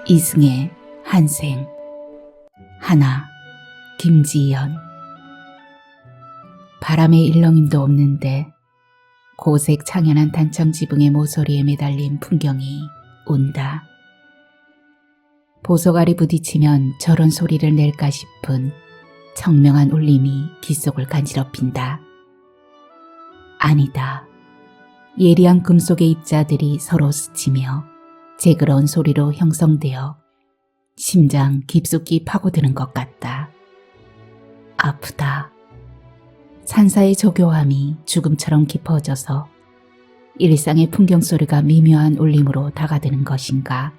이승의 한생. 하나. 김지연. 바람의 일렁임도 없는데 고색 창연한 단청 지붕의 모서리에 매달린 풍경이 운다. 보석알이 부딪히면 저런 소리를 낼까 싶은 청명한 울림이 귓속을 간지럽힌다. 아니다. 예리한 금속의 입자들이 서로 스치며 재그러운 소리로 형성되어 심장 깊숙이 파고드는 것 같다. 아프다. 산사의 조교함이 죽음처럼 깊어져서 일상의 풍경 소리가 미묘한 울림으로 다가드는 것인가.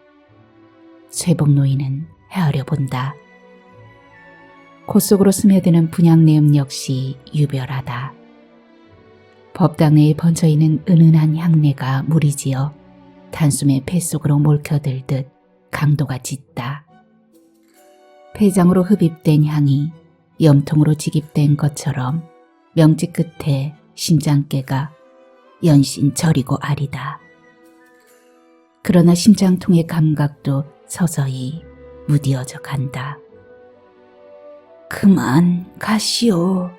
쇠복 노인은 헤아려 본다. 코 속으로 스며드는 분향 내음 역시 유별하다. 법당 내에 번져있는 은은한 향내가 무리지어 단숨에 폐속으로 몰켜들듯 강도가 짙다. 폐장으로 흡입된 향이 염통으로 직입된 것처럼 명지 끝에 심장깨가 연신 저리고 아리다. 그러나 심장통의 감각도 서서히 무디어져 간다. 그만 가시오.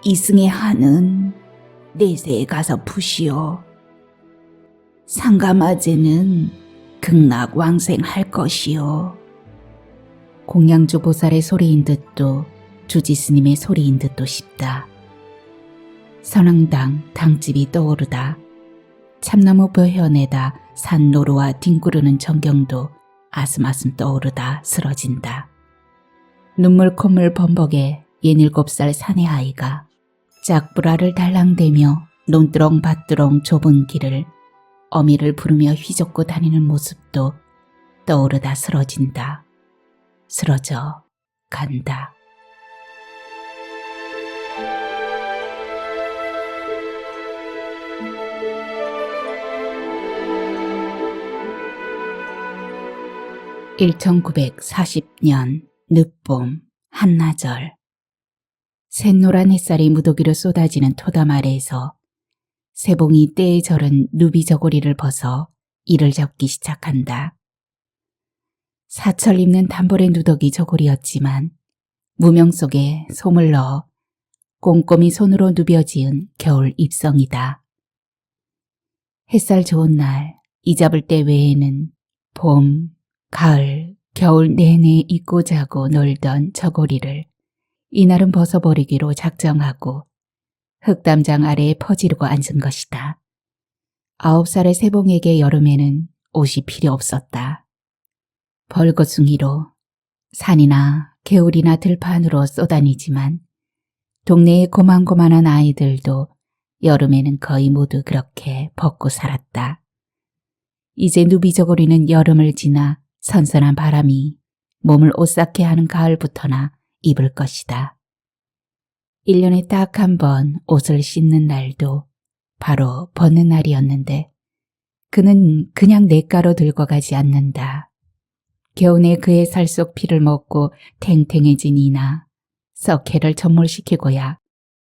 이승의 한은 내세에 가서 푸시오. 상가마제는 극락왕생할 것이오. 공양주 보살의 소리인 듯도 주지스님의 소리인 듯도 싶다. 선왕당 당집이 떠오르다. 참나무 벼현에다 산노루와 뒹구르는 전경도 아슴아슴 떠오르다 쓰러진다. 눈물 콧물 범벅에 67살 사내 아이가 짝불알을 달랑대며 논두렁 밭두렁 좁은 길을 어미를 부르며 휘젓고 다니는 모습도 떠오르다 쓰러진다. 쓰러져 간다. (1940년) 늦봄 한나절. 샛노란 햇살이 무더기로 쏟아지는 토담 아래에서 세봉이 때에 절은 누비 저고리를 벗어 이를 잡기 시작한다. 사철 입는 단벌의 누더기 저고리였지만 무명 속에 솜을 넣어 꼼꼼히 손으로 누벼지은 겨울 입성이다. 햇살 좋은 날 이 잡을 때 외에는 봄, 가을, 겨울 내내 입고 자고 놀던 저고리를 이날은 벗어버리기로 작정하고 흙담장 아래에 퍼지르고 앉은 것이다. 9살의 세봉에게 여름에는 옷이 필요 없었다. 벌거숭이로 산이나 개울이나 들판으로 쏘다니지만 동네의 고만고만한 아이들도 여름에는 거의 모두 그렇게 벗고 살았다. 이제 누비저고리는 여름을 지나 선선한 바람이 몸을 오싹해 하는 가을부터나 입을 것이다. 1년에 딱 한 번 옷을 씻는 날도 바로 벗는 날이었는데 그는 그냥 냇가로 들고 가지 않는다. 겨우내 그의 살 속 피를 먹고 탱탱해진 이나 석회를 전몰시키고야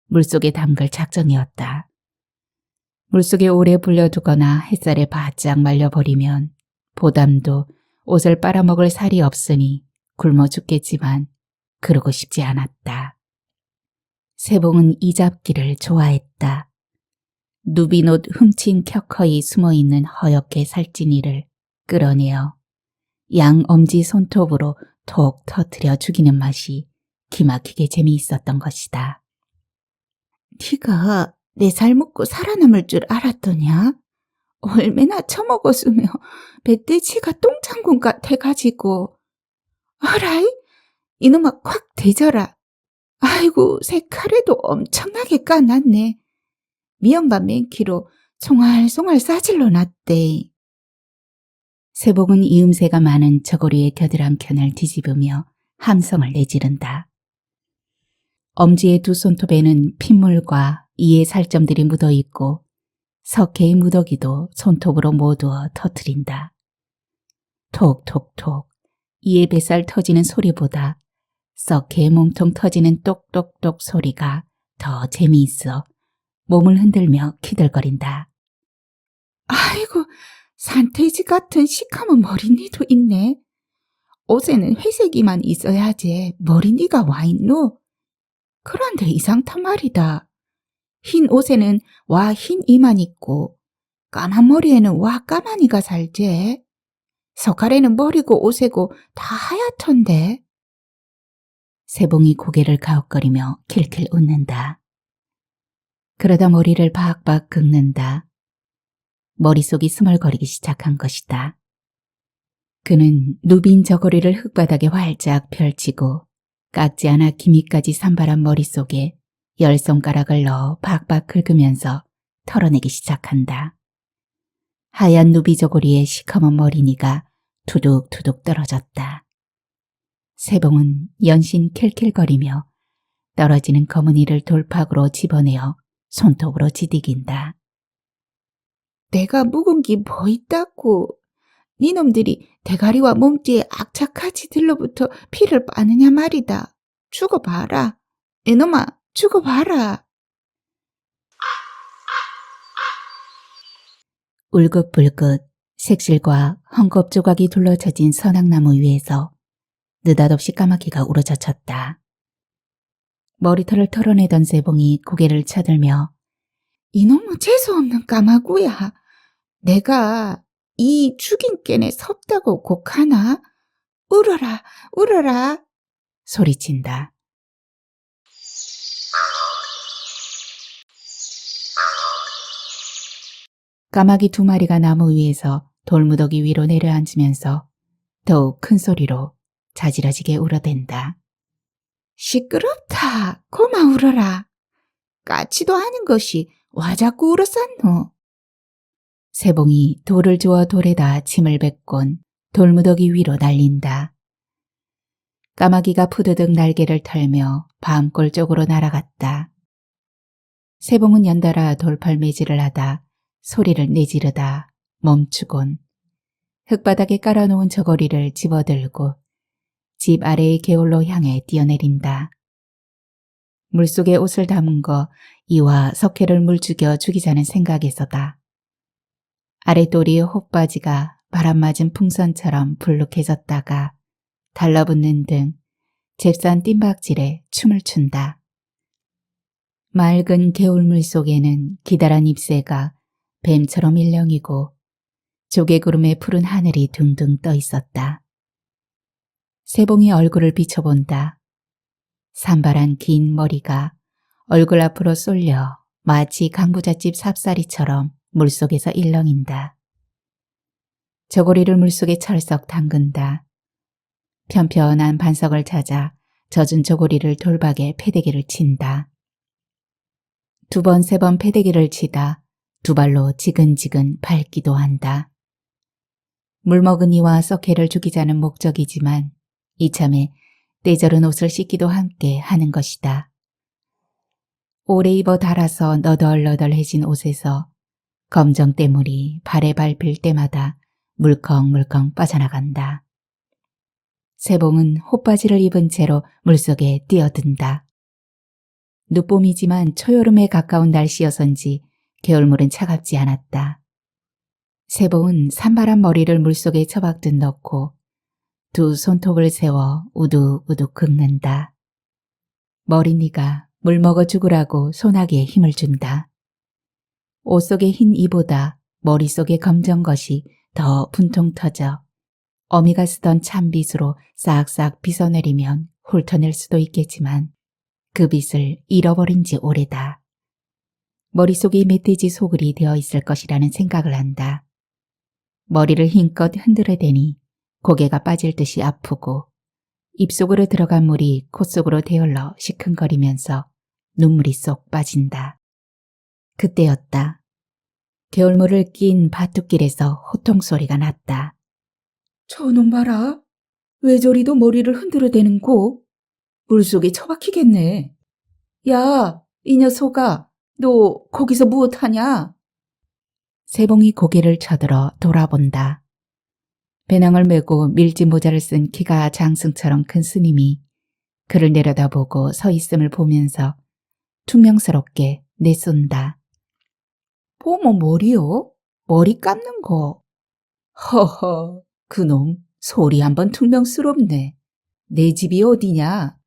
물속에 담글 작정이었다. 물속에 오래 불려두거나 햇살에 바짝 말려버리면 보담도 옷을 빨아먹을 살이 없으니 굶어 죽겠지만 그러고 싶지 않았다. 세봉은 이 잡기를 좋아했다. 누비옷 훔친 켜커이 숨어있는 허옇게 살찐 이를 끌어내어 양 엄지 손톱으로 톡 터뜨려 죽이는 맛이 기막히게 재미있었던 것이다. 네가 내 살 먹고 살아남을 줄 알았더냐? 얼마나 처먹었으며 멧돼지가 똥장군 같아가지고. 어라이? 이놈아 콱 대져라. 아이고 새카레도 엄청나게 까놨네. 미연반 맨키로 송알송알 싸질러 놨대. 세봉은 이음새가 많은 저고리의 겨드랑 편을 뒤집으며 함성을 내지른다. 엄지의 두 손톱에는 핏물과 이의 살점들이 묻어있고 석회의 무더기도 손톱으로 모두어 터뜨린다. 톡톡톡 이의 뱃살 터지는 소리보다 석회의 몸통 터지는 똑똑똑 소리가 더 재미있어 몸을 흔들며 키들거린다. 아이고 산돼지 같은 시커먼 머리니도 있네. 옷에는 회색이만 있어야지 머리니가 와 있노? 그런데 이상단 말이다. 흰 옷에는 와 흰 이만 있고 까만 머리에는 와 까만이가 살제. 석칼에는 머리고 옷에고 다 하얗던데. 세봉이 고개를 가웃거리며 킬킬 웃는다. 그러다 머리를 박박 긁는다. 머릿속이 스멀거리기 시작한 것이다. 그는 누빈 저고리를 흙바닥에 활짝 펼치고 깎지 않아 기미까지 산발한 머릿속에 10손가락을 넣어 박박 긁으면서 털어내기 시작한다. 하얀 누비 저고리에 시커먼 머리니가 투둑투둑 떨어졌다. 세봉은 연신 킬킬거리며 떨어지는 검은 이를 돌팍으로 집어내어 손톱으로 지디긴다. 내가 묵은 게 뭐 있다고. 니놈들이 대가리와 몸띠에 악착같이 들러붙어 피를 빠느냐 말이다. 죽어봐라. 이놈아, 죽어봐라. 울긋불긋 색실과 헝겊 조각이 둘러쳐진 선악나무 위에서 느닷없이 까마귀가 우러젖혔다. 머리털을 털어내던 세봉이 고개를 쳐들며 이놈의 재수없는 까마귀야. 내가 이 죽인 깸에 섭다고 곡하나? 울어라, 울어라. 소리친다. 까마귀 2마리가 나무 위에서 돌무더기 위로 내려앉으면서 더욱 큰 소리로 자지러지게 울어댄다. 시끄럽다. 고마 울어라. 까치도 아는 것이 와 자꾸 울었었노. 세봉이 돌을 주워 돌에다 침을 뱉곤 돌무더기 위로 날린다. 까마귀가 푸드득 날개를 털며 밤골 쪽으로 날아갔다. 세봉은 연달아 돌팔매질을 하다 소리를 내지르다 멈추곤 흙바닥에 깔아놓은 저고리를 집어들고 집 아래의 개울로 향해 뛰어내린다. 물속에 옷을 담은 거 이와 석회를 물죽여 죽이자는 생각에서다. 아랫도리의 헛바지가 바람맞은 풍선처럼 불룩해졌다가 달라붙는 등 잽싼 뜀박질에 춤을 춘다. 맑은 개울물 속에는 기다란 잎새가 뱀처럼 일렁이고 조개구름의 푸른 하늘이 둥둥 떠 있었다. 세봉이 얼굴을 비춰본다. 산발한 긴 머리가 얼굴 앞으로 쏠려 마치 강부잣집 삽사리처럼 물속에서 일렁인다. 저고리를 물속에 철썩 담근다. 편편한 반석을 찾아 젖은 저고리를 돌박에 패대기를 친다. 2번, 3번 패대기를 치다 2발로 지근지근 밟기도 한다. 물먹은 이와 석회를 죽이자는 목적이지만 이참에 때절은 옷을 씻기도 함께 하는 것이다. 오래 입어 닳아서 너덜너덜해진 옷에서 검정때물이 발에 밟힐 때마다 물컹물컹 빠져나간다. 세봉은 헛바지를 입은 채로 물속에 뛰어든다. 늦봄이지만 초여름에 가까운 날씨여서인지 겨울물은 차갑지 않았다. 세봉은 산발한 머리를 물속에 처박듯 넣고 2 손톱을 세워 우둑우둑 긁는다. 머리니가 물 먹어 죽으라고 소나기에 힘을 준다. 옷 속의 흰 이보다 머릿속의 검정 것이 더 분통 터져 어미가 쓰던 찬빗으로 싹싹 빗어내리면 훑어낼 수도 있겠지만 그 빗을 잃어버린 지 오래다. 머릿속이 멧돼지 소굴이 되어 있을 것이라는 생각을 한다. 머리를 힘껏 흔들어대니 고개가 빠질 듯이 아프고 입속으로 들어간 물이 콧속으로 데올러 시큰거리면서 눈물이 쏙 빠진다. 그때였다. 겨울물을 낀 밭둑길에서 호통소리가 났다. 저놈 봐라. 왜 저리도 머리를 흔들어대는고? 물속에 처박히겠네. 야, 이 녀석아, 너 거기서 무엇하냐? 세봉이 고개를 쳐들어 돌아본다. 배낭을 메고 밀짚 모자를 쓴 키가 장승처럼 큰 스님이 그를 내려다보고 서 있음을 보면서 퉁명스럽게 내쏜다. 보모 머리요? 머리 감는 거. 허허, 그놈 소리 한번 퉁명스럽네. 내 집이 어디냐?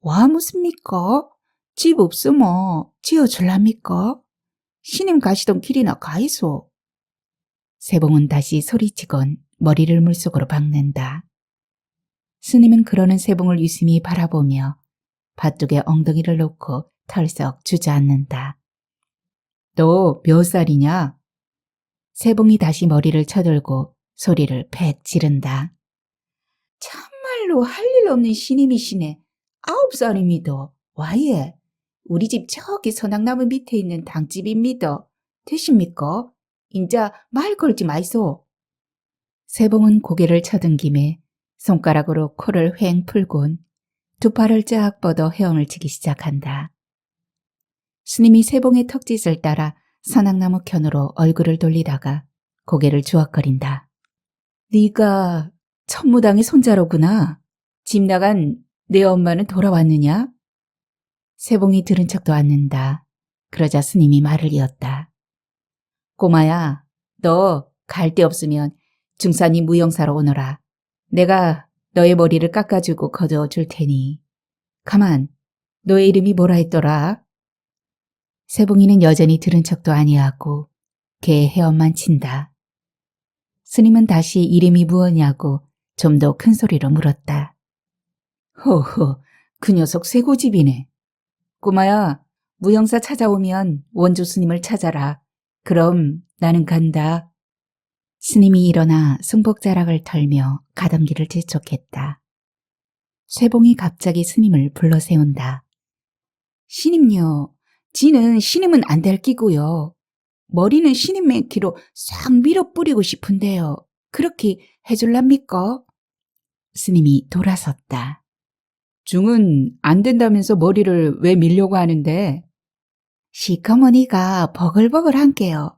와 무습니까? 집 없으면 지어줄랍니까? 시님 가시던 길이나 가이소. 세봉은 다시 소리치곤 머리를 물속으로 박는다. 스님은 그러는 세봉을 유심히 바라보며 밭둑에 엉덩이를 놓고 털썩 주저앉는다. 너 몇 살이냐? 세봉이 다시 머리를 쳐들고 소리를 팩 지른다. 참말로 할 일 없는 신임이시네. 9살입니다. 와예. 우리 집 저기 서낙나무 밑에 있는 당집입니다. 되십니까? 인자 말 걸지 마이소. 세봉은 고개를 쳐든 김에 손가락으로 코를 휑 풀곤 두 팔을 쫙 뻗어 헤엄을 치기 시작한다. 스님이 세봉의 턱짓을 따라 서낙나무 켠으로 얼굴을 돌리다가 고개를 주걱거린다. 네가 천무당의 손자로구나. 집 나간 내 엄마는 돌아왔느냐? 세봉이 들은 척도 않는다. 그러자 스님이 말을 이었다. 꼬마야, 너 갈 데 없으면 중산이 무용사로 오너라. 내가 너의 머리를 깎아주고 거두어 줄 테니. 가만, 너의 이름이 뭐라 했더라? 세봉이는 여전히 들은 척도 아니하고 걔의 헤엄만 친다. 스님은 다시 이름이 무엇냐고 좀 더 큰 소리로 물었다. 허허, 그 녀석 쇠고집이네. 꼬마야, 무용사 찾아오면 원조 스님을 찾아라. 그럼 나는 간다. 스님이 일어나 승복자락을 털며 가던 길을 재촉했다. 쇠봉이 갑자기 스님을 불러 세운다. 신임요, 지는 신임은 안 될 끼고요. 머리는 신임의 키로 싹 밀어 뿌리고 싶은데요. 그렇게 해줄랍니까? 스님이 돌아섰다. 중은 안 된다면서 머리를 왜 밀려고 하는데? 시커머니가 버글버글한게요.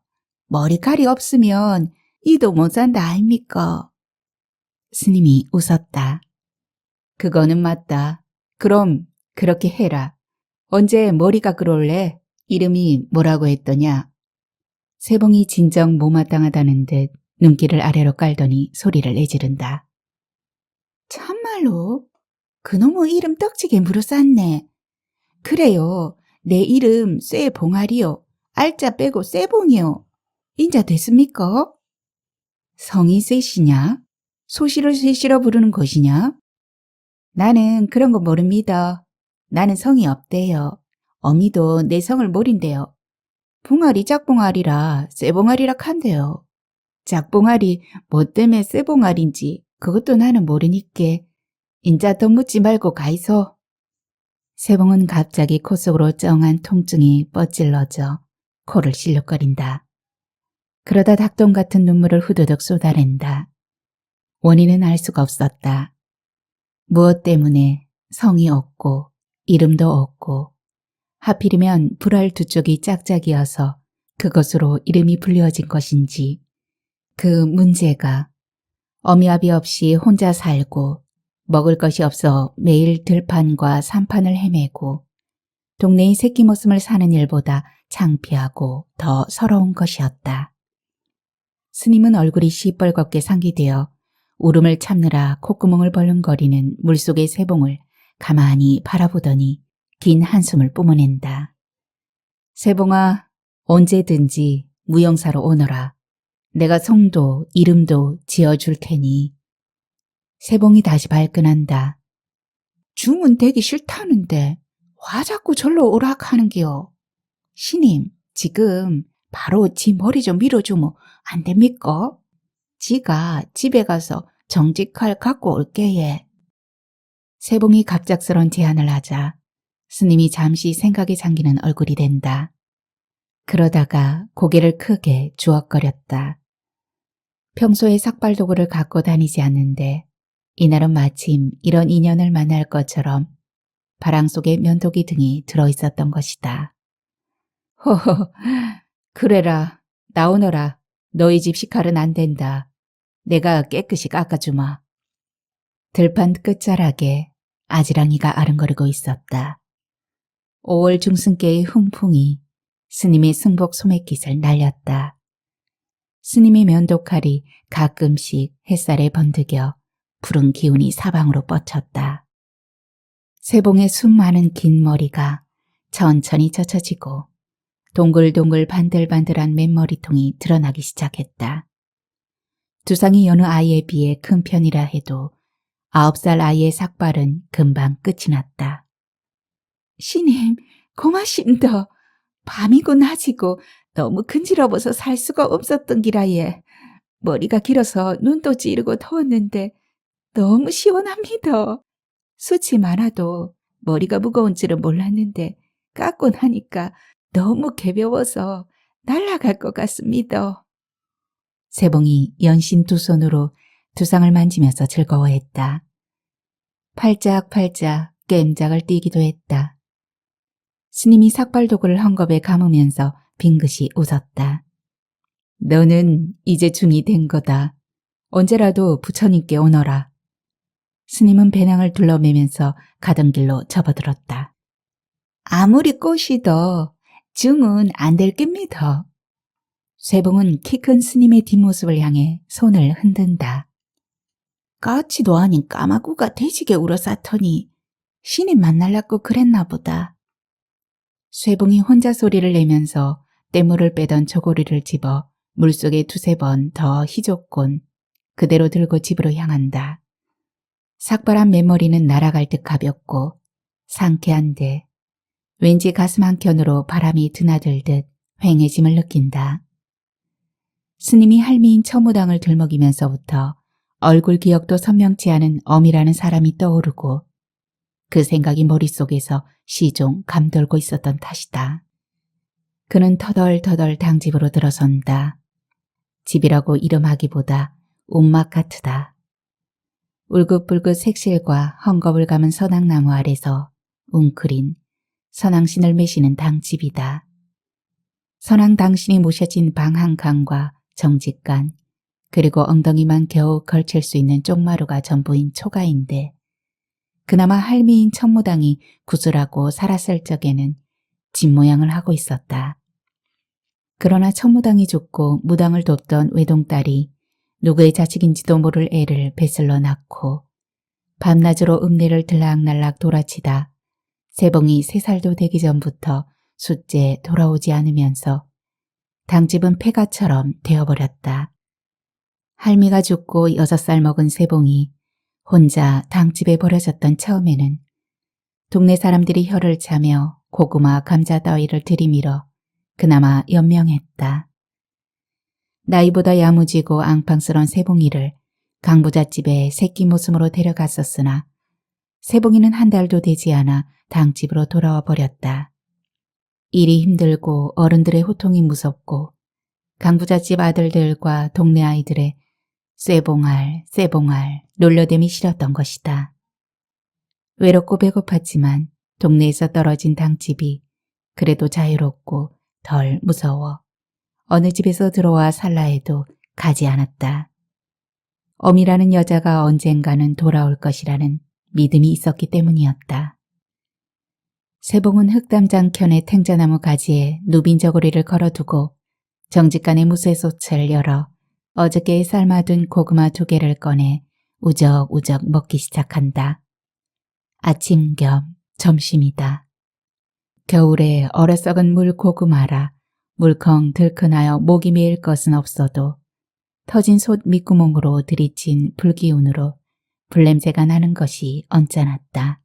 머리칼이 없으면 이도 못 산다 아닙니까? 스님이 웃었다. 그거는 맞다. 그럼 그렇게 해라. 언제 머리가 그럴래? 이름이 뭐라고 했더냐? 세봉이 진정 못마땅하다는 듯 눈길을 아래로 깔더니 소리를 내지른다. 참말로 그놈의 이름 떡지게 물어쌌네. 그래요. 내 이름 쇠봉아리요. 알자 빼고 쇠봉이요. 인자 됐습니까? 성이 쇠시냐? 소시를 쇠시로 부르는 것이냐? 나는 그런 거 모릅니다. 나는 성이 없대요. 어미도 내 성을 모른대요. 봉아리 짝봉아리라 쇠봉아리라 한대요. 짝봉아리 뭐 때문에 쇠봉아리인지 그것도 나는 모르니께 인자 더 묻지 말고 가이소. 세봉은 갑자기 코 속으로 쩡한 통증이 뻗질러져 코를 실룩거린다. 그러다 닭똥 같은 눈물을 후두둑 쏟아낸다. 원인은 알 수가 없었다. 무엇 때문에 성이 없고 이름도 없고 하필이면 불알 두 쪽이 짝짝이어서 그것으로 이름이 불려진 것인지 그 문제가 어미아비 없이 혼자 살고 먹을 것이 없어 매일 들판과 산판을 헤매고 동네의 새끼 목숨을 사는 일보다 창피하고 더 서러운 것이었다. 스님은 얼굴이 시뻘겋게 상기되어 울음을 참느라 콧구멍을 벌렁거리는 물속의 세봉을 가만히 바라보더니 긴 한숨을 뿜어낸다. 세봉아, 언제든지 무용사로 오너라. 내가 성도 이름도 지어줄 테니. 세봉이 다시 발끈한다. 중은 되기 싫다는데 와 자꾸 절로 오락하는겨. 신임, 지금 바로 지 머리 좀 밀어주면 안 됩니까? 지가 집에 가서 정직칼 갖고 올게예. 세봉이 갑작스런 제안을 하자 스님이 잠시 생각에 잠기는 얼굴이 된다. 그러다가 고개를 크게 주걱거렸다. 평소에 삭발도구를 갖고 다니지 않는데 이날은 마침 이런 인연을 만날 것처럼 바람 속에 면도기 등이 들어있었던 것이다. 허허, 그래라. 나오너라. 너희 집 식칼은 안 된다. 내가 깨끗이 깎아주마. 들판 끝자락에 아지랑이가 아른거리고 있었다. 5월 중승께의 훈풍이 스님의 승복 소매깃을 날렸다. 스님의 면도칼이 가끔씩 햇살에 번득여 푸른 기운이 사방으로 뻗쳤다. 세봉의 수많은 긴 머리가 천천히 젖혀지고 동글동글 반들반들한 맨머리통이 드러나기 시작했다. 두상이 여느 아이에 비해 큰 편이라 해도 9살 아이의 삭발은 금방 끝이 났다. 신임, 고마심더. 밤이고 낮이고 너무 근지러워서 살 수가 없었던 기라예. 머리가 길어서 눈도 찌르고 더웠는데 너무 시원합니다. 숱이 많아도 머리가 무거운 줄은 몰랐는데 깎고 나니까 너무 가벼워서 날아갈 것 같습니다. 세봉이 연신 두 손으로 두상을 만지면서 즐거워했다. 팔짝팔짝 깸작을 뛰기도 했다. 스님이 삭발도구를 헝겊에 감으면서 빙긋이 웃었다. 너는 이제 중이 된 거다. 언제라도 부처님께 오너라. 스님은 배낭을 둘러매면서 가던 길로 접어들었다. 아무리 꼬시더 중은 안 될 깁니다. 세봉은 키 큰 스님의 뒷모습을 향해 손을 흔든다. 까치도 아닌 까마귀가 돼지게 울어쌌더니 신이 만날라고 그랬나 보다. 쇠봉이 혼자 소리를 내면서 떼물을 빼던 저고리를 집어 물속에 두세 번 더 희족곤 그대로 들고 집으로 향한다. 삭발한 맨머리는 날아갈 듯 가볍고 상쾌한데 왠지 가슴 한켠으로 바람이 드나들듯 휑해짐을 느낀다. 스님이 할미인 처무당을 들먹이면서부터 얼굴 기억도 선명치 않은 엄이라는 사람이 떠오르고 그 생각이 머릿속에서 시종 감돌고 있었던 탓이다. 그는 터덜터덜 당집으로 들어선다. 집이라고 이름하기보다 움막 같으다. 울긋불긋 색실과 헝겊을 감은 선앙나무 아래서 웅크린 선앙신을 매시는 당집이다. 선앙 당신이 모셔진 방 한 칸과 정직간 그리고 엉덩이만 겨우 걸칠 수 있는 쪽마루가 전부인 초가인데 그나마 할미인 천무당이 구슬하고 살았을 적에는 집 모양을 하고 있었다. 그러나 천무당이 죽고 무당을 돕던 외동딸이 누구의 자식인지도 모를 애를 배슬러 낳고 밤낮으로 읍내를 들락날락 돌아치다 세봉이 3살도 되기 전부터 숫째 돌아오지 않으면서 당집은 폐가처럼 되어버렸다. 할미가 죽고 6살 먹은 세봉이 혼자 당집에 버려졌던 처음에는 동네 사람들이 혀를 차며 고구마, 감자 따위를 들이밀어 그나마 연명했다. 나이보다 야무지고 앙팡스런 세봉이를 강부잣집에 새끼 모습으로 데려갔었으나 세봉이는 한 달도 되지 않아 당집으로 돌아와 버렸다. 일이 힘들고 어른들의 호통이 무섭고 강부잣집 아들들과 동네 아이들의 쇠봉알 놀려댐이 싫었던 것이다. 외롭고 배고팠지만 동네에서 떨어진 당집이 그래도 자유롭고 덜 무서워 어느 집에서 들어와 살라 해도 가지 않았다. 엄이라는 여자가 언젠가는 돌아올 것이라는 믿음이 있었기 때문이었다. 세봉은 흑담장 켠의 탱자나무 가지에 누빈 저고리를 걸어두고 정직간의 무쇠솥을 열어 어저께 삶아둔 고구마 2개를 꺼내 우적우적 먹기 시작한다. 아침 겸 점심이다. 겨울에 얼어썩은 물고구마라 물컹 들큰하여 목이 메일 것은 없어도 터진 솥 밑구멍으로 들이친 불기운으로 불냄새가 나는 것이 언짢았다.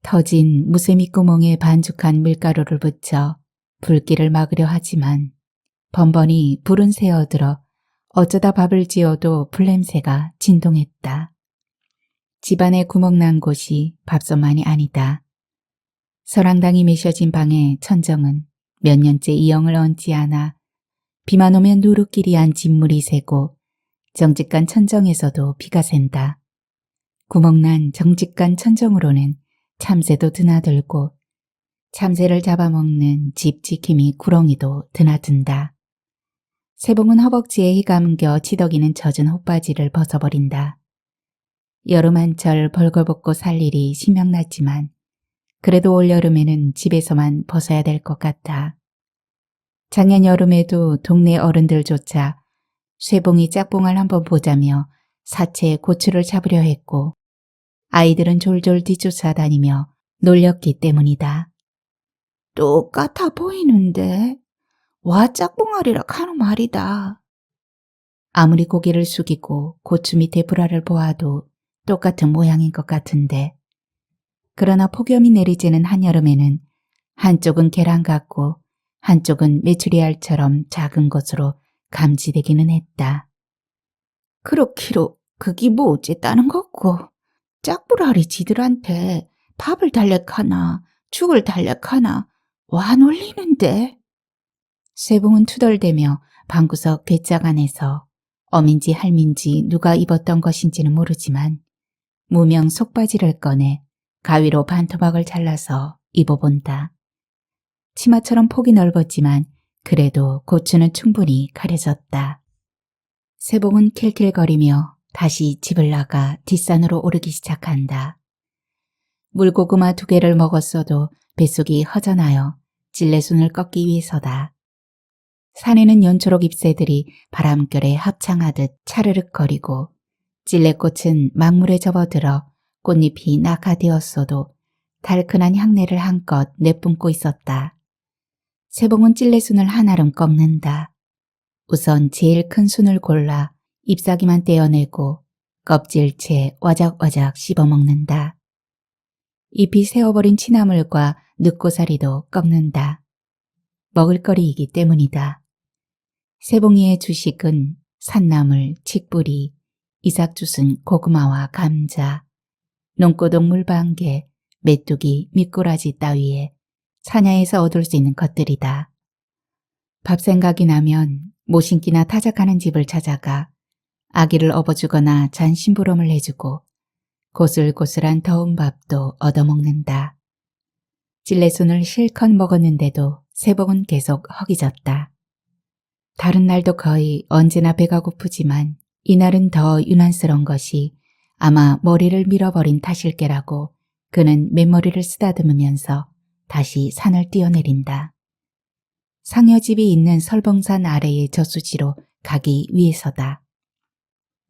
터진 무쇠 밑구멍에 반죽한 밀가루를 붙여 불길을 막으려 하지만 번번이 불은 새어들어 어쩌다 밥을 지어도 불냄새가 진동했다. 집안에 구멍난 곳이 밥솥만이 아니다. 설랑당이 메셔진 방의 천정은 몇 년째 이영을 얹지 않아 비만 오면 누룩끼리한 진물이 새고 정직간 천정에서도 비가 샌다. 구멍난 정직간 천정으로는 참새도 드나들고 참새를 잡아먹는 집 지킴이 구렁이도 드나든다. 세봉은 허벅지에 휘감겨 치덕이는 젖은 옷바지를 벗어버린다. 여름 한철 벌거벗고 살 일이 신명났지만 그래도 올여름에는 집에서만 벗어야 될 것 같아. 작년 여름에도 동네 어른들조차 쇠봉이 짝봉을 한번 보자며 사체에 고추를 잡으려 했고 아이들은 졸졸 뒤쫓아다니며 놀렸기 때문이다. 똑같아 보이는데 와 짝봉아리라 카노 말이다. 아무리 고개를 숙이고 고추 밑에 불화를 보아도 똑같은 모양인 것 같은데 그러나 폭염이 내리쬐는 한여름에는 한쪽은 계란 같고 한쪽은 메추리알처럼 작은 것으로 감지되기는 했다. 그렇기로 그게 뭐 어쨌다는 거고 짝불알이 지들한테 밥을 달래카나 죽을 달래카나 와 놀리는데. 쇠봉은 투덜대며 방구석 괴짝 안에서 어민지 할민지 누가 입었던 것인지는 모르지만 무명 속바지를 꺼내 가위로 반토막을 잘라서 입어본다. 치마처럼 폭이 넓었지만 그래도 고추는 충분히 가려졌다. 쇠봉은 킬킬거리며 다시 집을 나가 뒷산으로 오르기 시작한다. 물고구마 2개를 먹었어도 뱃속이 허전하여 찔레순을 꺾기 위해서다. 산에는 연초록 잎새들이 바람결에 합창하듯 차르륵거리고 찔레꽃은 막물에 접어들어 꽃잎이 낙하되었어도 달큰한 향내를 한껏 내뿜고 있었다. 쇠봉은 찔레순을 한아름 꺾는다. 우선 제일 큰 순을 골라 잎사귀만 떼어내고 껍질채 와작와작 씹어먹는다. 잎이 새어버린 취나물과 늑고사리도 꺾는다. 먹을거리이기 때문이다. 쇠봉이의 주식은 산나물, 칡뿌리, 이삭주순, 고구마와 감자, 농고동 물방개, 메뚜기, 미꾸라지 따위에 사냐에서 얻을 수 있는 것들이다. 밥 생각이 나면 모신기나 타작하는 집을 찾아가 아기를 업어주거나 잔 심부름을 해주고 고슬고슬한 더운 밥도 얻어먹는다. 찔레순을 실컷 먹었는데도 쇠봉은 계속 허기졌다. 다른 날도 거의 언제나 배가 고프지만 이날은 더 유난스러운 것이 아마 머리를 밀어버린 탓일게라고 그는 맨머리를 쓰다듬으면서 다시 산을 뛰어내린다. 상여집이 있는 설봉산 아래의 저수지로 가기 위해서다.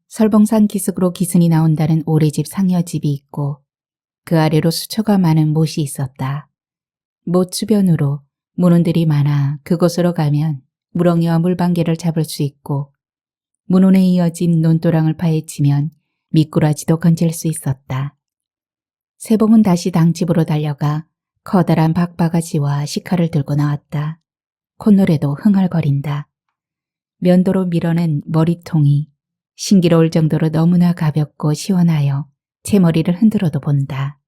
설봉산 기슭으로 기승이 나온다는 오래집 상여집이 있고 그 아래로 수초가 많은 못이 있었다. 못 주변으로 문운들이 많아 그곳으로 가면 무렁이와 물방개를 잡을 수 있고 문운에 이어진 논도랑을 파헤치면 미꾸라지도 건질 수 있었다. 쇠봉은 다시 당집으로 달려가 커다란 박바가지와 식칼을 들고 나왔다. 콧노래도 흥얼거린다. 면도로 밀어낸 머리통이 신기로울 정도로 너무나 가볍고 시원하여 제 머리를 흔들어도 본다.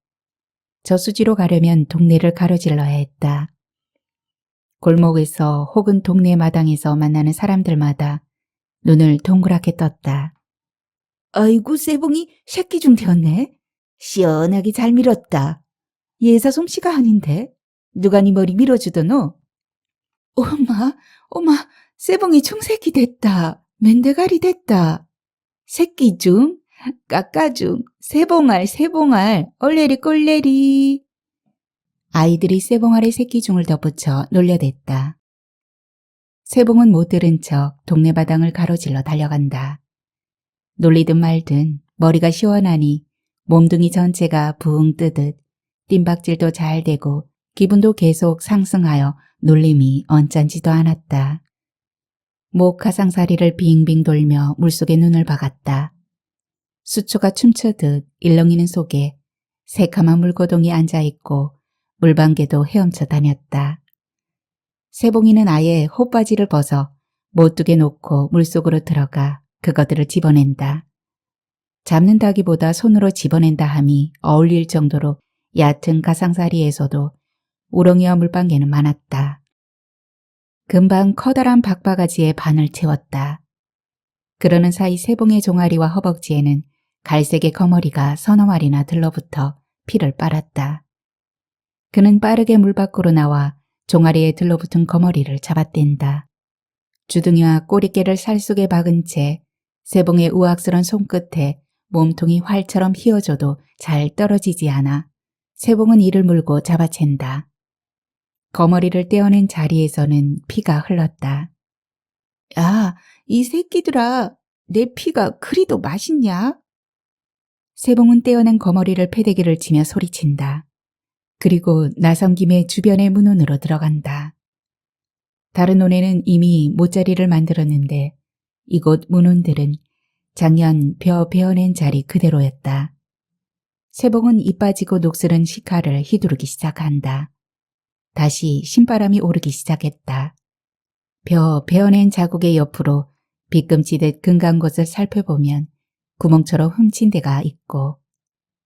저수지로 가려면 동네를 가로질러야 했다. 골목에서 혹은 동네 마당에서 만나는 사람들마다 눈을 동그랗게 떴다. 아이고 쇠봉이 새끼중 되었네. 시원하게 잘 밀었다. 예사 솜씨가 아닌데 누가 네 머리 밀어주더노? 엄마, 쇠봉이 중새끼 됐다. 맨대가리 됐다. 새끼중, 까까중, 새봉알, 얼레리 꼴레리. 아이들이 쇠봉알에 새끼중을 덧붙여 놀려댔다. 쇠봉은 못 들은 척 동네마당을 가로질러 달려간다. 놀리든 말든 머리가 시원하니 몸뚱이 전체가 붕 뜨듯 뜀박질도 잘 되고 기분도 계속 상승하여 놀림이 언짢지도 않았다. 목가상사리를 빙빙 돌며 물속에 눈을 박았다. 수초가 춤추듯 일렁이는 속에 새카만 물고동이 앉아있고 물방개도 헤엄쳐 다녔다. 쇠봉이는 아예 호바지를 벗어 못두개 놓고 물속으로 들어가 그것들을 집어낸다. 잡는다기보다 손으로 집어낸다 함이 어울릴 정도로 얕은 가상사리에서도 우렁이와 물방개는 많았다. 금방 커다란 박바가지에 반을 채웠다. 그러는 사이 쇠봉의 종아리와 허벅지에는 갈색의 거머리가 서너 마리나 들러붙어 피를 빨았다. 그는 빠르게 물 밖으로 나와 종아리에 들러붙은 거머리를 잡아댄다. 주둥이와 꼬리깨를 살속에 박은 채 쇠봉의 우악스런 손끝에 몸통이 활처럼 휘어져도 잘 떨어지지 않아 쇠봉은 이를 물고 잡아챈다. 거머리를 떼어낸 자리에서는 피가 흘렀다. 야, 이 새끼들아, 내 피가 그리도 맛있냐? 세봉은 떼어낸 거머리를 패대기를 치며 소리친다. 그리고 나선 김에 주변의 문혼으로 들어간다. 다른 논에는 이미 모짜리를 만들었는데 이곳 문혼들은 작년 벼 베어낸 자리 그대로였다. 세봉은 이 빠지고 녹슬은 식칼을 휘두르기 시작한다. 다시 신바람이 오르기 시작했다. 벼 베어낸 자국의 옆으로 빗금치듯 금간 곳을 살펴보면 구멍처럼 훔친 데가 있고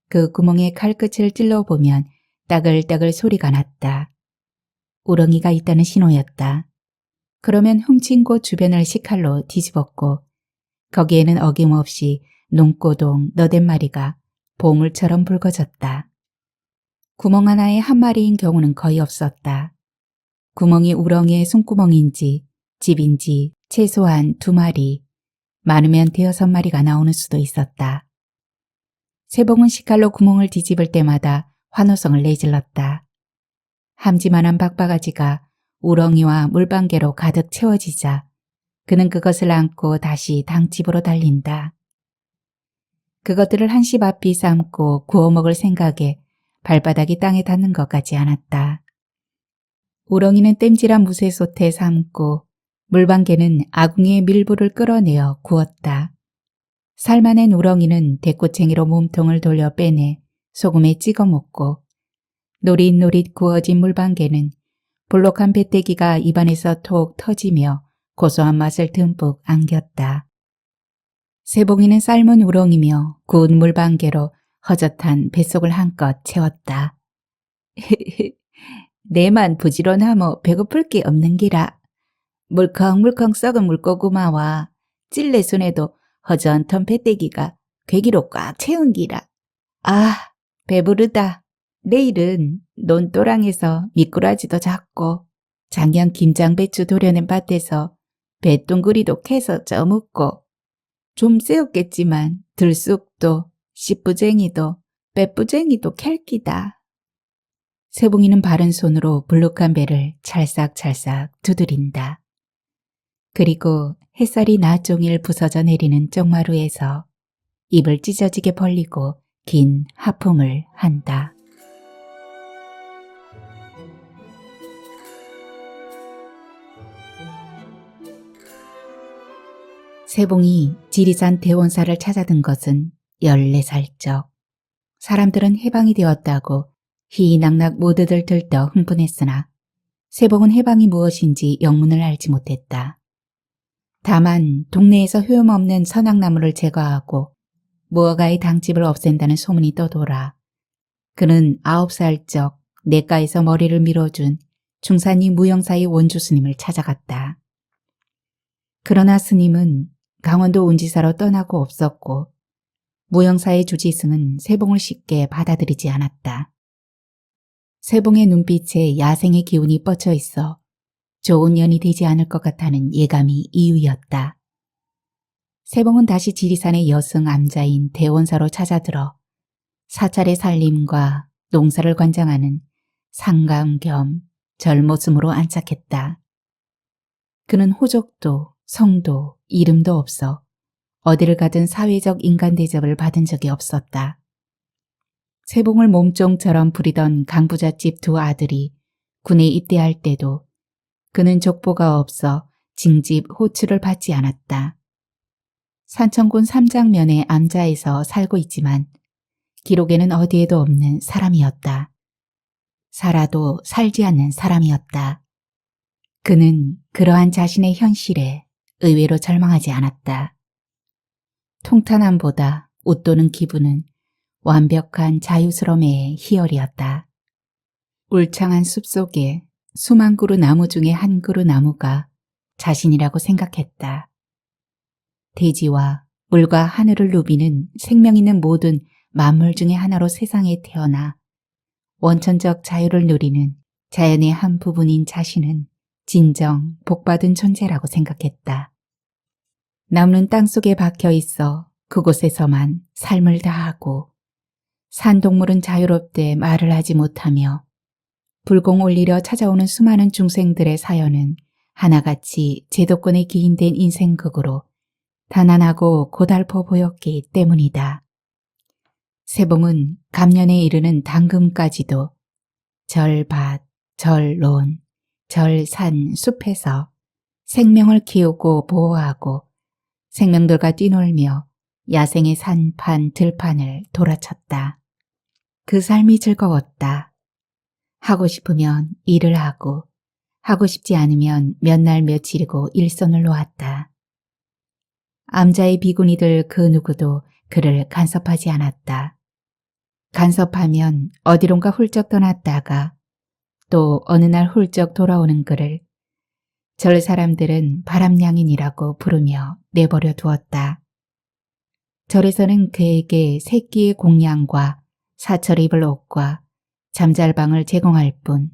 그 구멍에 칼끝을 찔러보면 따글따글 소리가 났다. 우렁이가 있다는 신호였다. 그러면 훔친 곳 주변을 식칼로 뒤집었고 거기에는 어김없이 농고동 너댓 마리가 보물처럼 붉어졌다. 구멍 하나에 한 마리인 경우는 거의 없었다. 구멍이 우렁이의 손구멍인지 집인지 최소한 2마리, 많으면 5-6마리가 나오는 수도 있었다. 세봉은 식칼로 구멍을 뒤집을 때마다 환호성을 내질렀다. 함지만한 박바가지가 우렁이와 물방개로 가득 채워지자 그는 그것을 안고 다시 당집으로 달린다. 그것들을 한시 바삐 삶고 구워 먹을 생각에 발바닥이 땅에 닿는 것 같지 않았다. 우렁이는 땜질한 무쇠솥에 삶고 물방개는 아궁이의 밀불을 끌어내어 구웠다. 살만한 우렁이는 대꼬챙이로 몸통을 돌려 빼내 소금에 찍어 먹고 노릿노릿 구워진 물방개는 볼록한 배때기가 입안에서 톡 터지며 고소한 맛을 듬뿍 안겼다. 세봉이는 삶은 우렁이며 구운 물방개로 허젓한 뱃속을 한껏 채웠다. 내만 부지런하며 배고플 게 없는 기라. 물컹물컹 썩은 물고구마와 찔레 순에도 허전턴 배때기가 괴기로 꽉 채운 기라. 아, 배부르다. 내일은 논도랑에서 미꾸라지도 잡고 작년 김장배추 도려낸 밭에서 배뚱구리도 캐서 쪄먹고 좀 쎄었겠지만 들쑥도 씨뿌쟁이도 빼뿌쟁이도 캘기다. 세봉이는 바른 손으로 불룩한 배를 찰싹찰싹 두드린다. 그리고 햇살이 낮종일 부서져 내리는 쪽마루에서 입을 찢어지게 벌리고 긴 하품을 한다. 세봉이 지리산 대원사를 찾아든 것은 14살적. 사람들은 해방이 되었다고 희낙낙 모두들 들떠 흥분했으나 세봉은 해방이 무엇인지 영문을 알지 못했다. 다만 동네에서 효험없는 선악나무를 제거하고 무허가의 당집을 없앤다는 소문이 떠돌아 그는 9살적 냇가에서 머리를 밀어준 중산이 무영사의 원주 스님을 찾아갔다. 그러나 스님은 강원도 운지사로 떠나고 없었고 무영사의 주지승은 세봉을 쉽게 받아들이지 않았다. 세봉의 눈빛에 야생의 기운이 뻗쳐 있어 좋은 년이 되지 않을 것 같다는 예감이 이유였다. 세봉은 다시 지리산의 여승 암자인 대원사로 찾아들어 사찰의 살림과 농사를 관장하는 상감 겸 절모슴으로 안착했다. 그는 호적도 성도 이름도 없어 어디를 가든 사회적 인간 대접을 받은 적이 없었다. 세봉을 몸종처럼 부리던 강부잣집 2 아들이 군에 입대할 때도 그는 족보가 없어 징집 호출을 받지 않았다. 산천군 삼장면의 암자에서 살고 있지만 기록에는 어디에도 없는 사람이었다. 살아도 살지 않는 사람이었다. 그는 그러한 자신의 현실에 의외로 절망하지 않았다. 통탄함보다 웃도는 기분은 완벽한 자유스러움의 희열이었다. 울창한 숲속에 수만 그루 나무 중에 한 그루 나무가 자신이라고 생각했다. 대지와 물과 하늘을 누비는 생명 있는 모든 만물 중에 하나로 세상에 태어나 원천적 자유를 누리는 자연의 한 부분인 자신은 진정 복받은 존재라고 생각했다. 나무는 땅속에 박혀 있어 그곳에서만 삶을 다하고 산동물은 자유롭게 말을 하지 못하며 불공 올리려 찾아오는 수많은 중생들의 사연은 하나같이 제도권에 기인된 인생극으로 단안하고 고달퍼 보였기 때문이다. 세봉은 감년에 이르는 당금까지도 절밭, 절론, 절산, 숲에서 생명을 키우고 보호하고 생명들과 뛰놀며 야생의 산판, 들판을 돌아쳤다. 그 삶이 즐거웠다. 하고 싶으면 일을 하고 싶지 않으면 몇 날 며칠이고 일선을 놓았다. 암자의 비구니들 그 누구도 그를 간섭하지 않았다. 간섭하면 어디론가 훌쩍 떠났다가 또 어느 날 훌쩍 돌아오는 그를 절 사람들은 바람냥인이라고 부르며 내버려 두었다. 절에서는 그에게 새끼의 공양과 사철 입을 옷과 잠잘방을 제공할 뿐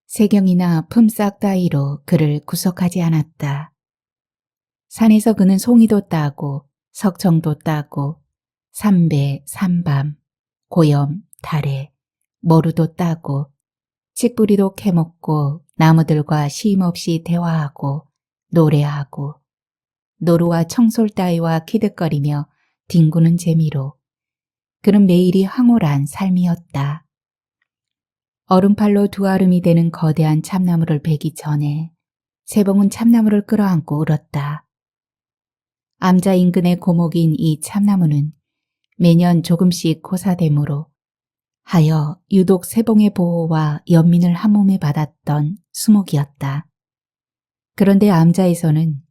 세경이나 품삯 따위로 그를 구속하지 않았다. 산에서 그는 송이도 따고 석청도 따고 삼배, 삼밤, 고염, 달래, 머루도 따고 칡뿌리도 캐먹고 나무들과 쉼없이 대화하고 노래하고 노루와 청솔 따위와 키득거리며 뒹구는 재미로 그는 매일이 황홀한 삶이었다. 얼음팔로 두 아름이 되는 거대한 참나무를 베기 전에 세봉은 참나무를 끌어안고 울었다. 암자 인근의 고목인 이 참나무는 매년 조금씩 고사되므로 하여 유독 세봉의 보호와 연민을 한 몸에 받았던 수목이었다. 그런데 암자에서는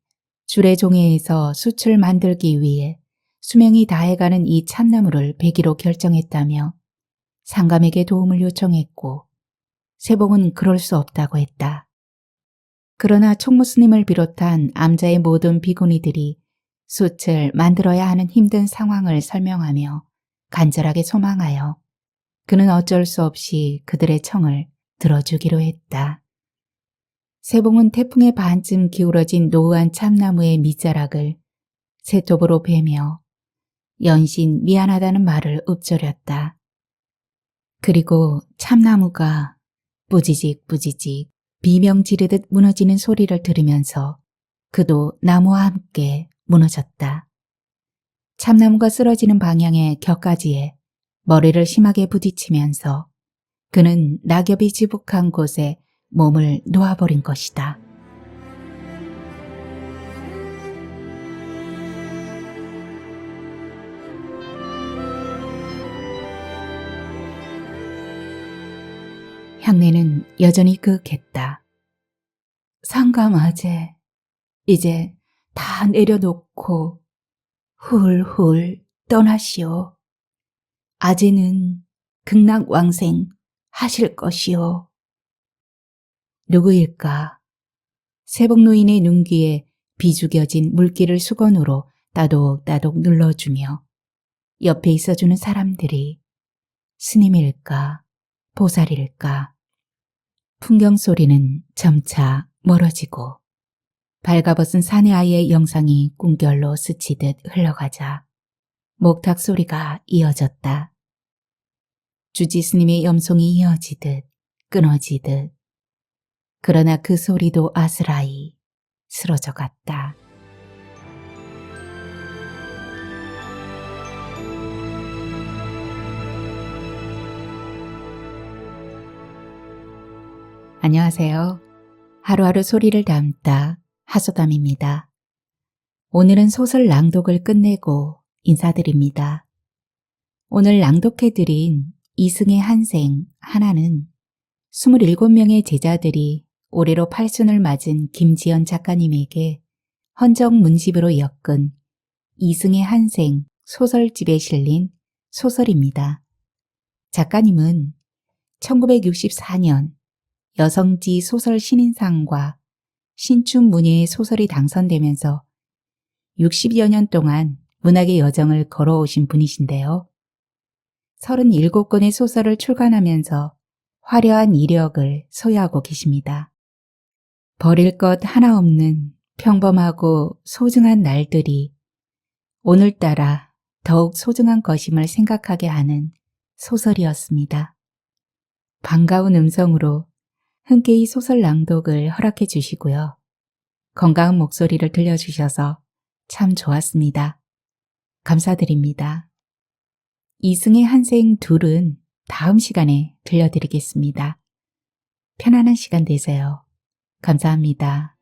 주례종회에서 숯을 만들기 위해 수명이 다해가는 이 참나무를 베기로 결정했다며 상감에게 도움을 요청했고 세봉은 그럴 수 없다고 했다. 그러나 총무스님을 비롯한 암자의 모든 비구니들이 숯을 만들어야 하는 힘든 상황을 설명하며 간절하게 소망하여 그는 어쩔 수 없이 그들의 청을 들어주기로 했다. 세봉은 태풍에 반쯤 기울어진 노후한 참나무의 밑자락을 새톱으로 베며 연신 미안하다는 말을 읊조렸다. 그리고 참나무가 뿌지직 뿌지직 비명 지르듯 무너지는 소리를 들으면서 그도 나무와 함께 무너졌다. 참나무가 쓰러지는 방향의 격가지에 머리를 심하게 부딪히면서 그는 낙엽이 지북한 곳에 몸을 놓아버린 것이다. 향내는 여전히 그윽했다. 상감아제, 이제 다 내려놓고 훌훌 떠나시오. 아제는 극락왕생 하실 것이오. 누구일까? 세복노인의 눈귀에 비죽여진 물기를 수건으로 따독따독 눌러주며 옆에 있어주는 사람들이 스님일까? 보살일까? 풍경 소리는 점차 멀어지고 발가벗은 사내 아이의 영상이 꿈결로 스치듯 흘러가자 목탁 소리가 이어졌다. 주지 스님의 염송이 이어지듯 끊어지듯 그러나 그 소리도 아스라이 쓰러져 갔다. 안녕하세요. 하루하루 소리를 담다 하소담입니다. 오늘은 소설 낭독을 끝내고 인사드립니다. 오늘 낭독해드린 이승의 한생 하나는 27명의 제자들이 올해로 8순을 맞은 김지연 작가님에게 헌정 문집으로 엮은 이승의 한생 소설집에 실린 소설입니다. 작가님은 1964년 여성지 소설 신인상과 신춘 문예의 소설이 당선되면서 60여 년 동안 문학의 여정을 걸어오신 분이신데요. 37권의 소설을 출간하면서 화려한 이력을 소유하고 계십니다. 버릴 것 하나 없는 평범하고 소중한 날들이 오늘따라 더욱 소중한 것임을 생각하게 하는 소설이었습니다. 반가운 음성으로 흔쾌히 소설 낭독을 허락해 주시고요. 건강한 목소리를 들려주셔서 참 좋았습니다. 감사드립니다. 이승의 한생 둘은 다음 시간에 들려드리겠습니다. 편안한 시간 되세요. 감사합니다.